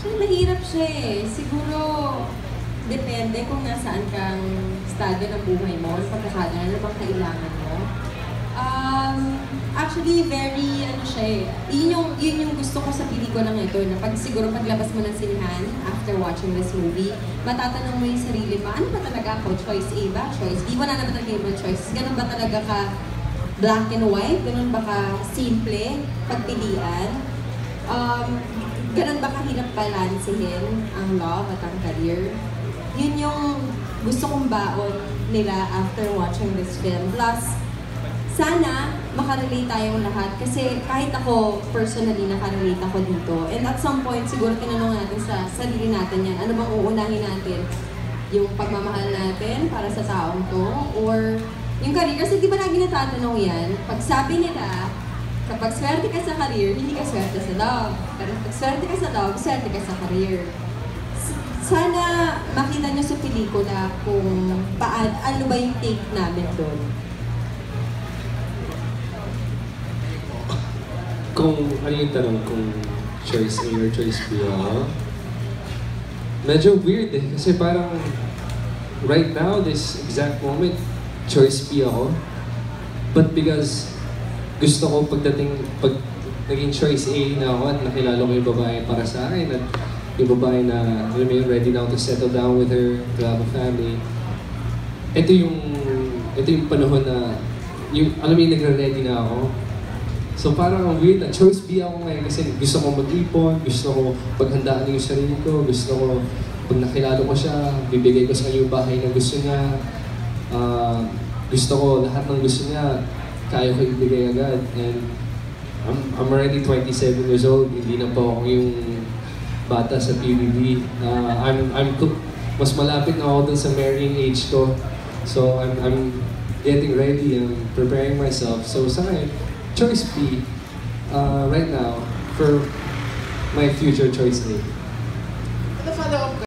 Actually, mahirap siya eh. Siguro, depende kung nasaan kang estado ng buhay mo, sa pagkakala na bang kailangan mo. Actually, very, ano siya eh. Yun yung gusto ko sa pelikulang ito, na siguro paglabas mo ng sinihan, after watching this movie, matatanong mo yung sarili mo, ano ba talaga ako? Choice A ba? Choice B? Wala naman talaga ibang choices. Ganun ba talaga ka black and white? Ganun ba ka simple pagpilian? Ganun ba kahirap balansehin ang love at ang career? Yun yung gusto kong baon nila after watching this film. Plus, sana makarelate tayong lahat kasi kahit ako personally nakarelate ako dito. And at some point, siguro tinanong natin sa sarili natin yan, ano bang uunahin natin? Yung pagmamahal natin para sa taong to? Or yung career? Kasi di ba lagi natatanong yan? Pag sabi nila, kapag swerte ka sa career, hindi ka swerte sa love. Pero pag swerte ka sa love, swerte ka sa career. Sana makita nyo sa pelikula kung ano ba yung take namin doon. Kung ano yung tanong, kung choice A or choice B ako, medyo weird eh. Kasi parang right now, this exact moment, choice B ako. But because gusto ko pag naging choice A na ako at nakilala ko yung babae para sa akin at yung babae na, alam mo yun, ready now to settle down with her, to have a family. Ito yung panahon na, alam mo yung nagre-ready na ako. So parang ang weird na choice B ako ngayon kasi gusto ko mag-ipon, gusto ko paghandaan yung sarili ko, gusto ko pag nakilala ko siya, bibigay ko sa kanya yung bahay na gusto niya. Gusto ko lahat ng gusto niya, kaya ko ibigay agad. And I'm already 27 years old, hindi na po ako yung bata sa PBB. Mas malapit na ako dun sa marrying age ko. So I'm getting ready and preparing myself. So sa akin, choice B, right now, for my future choice A.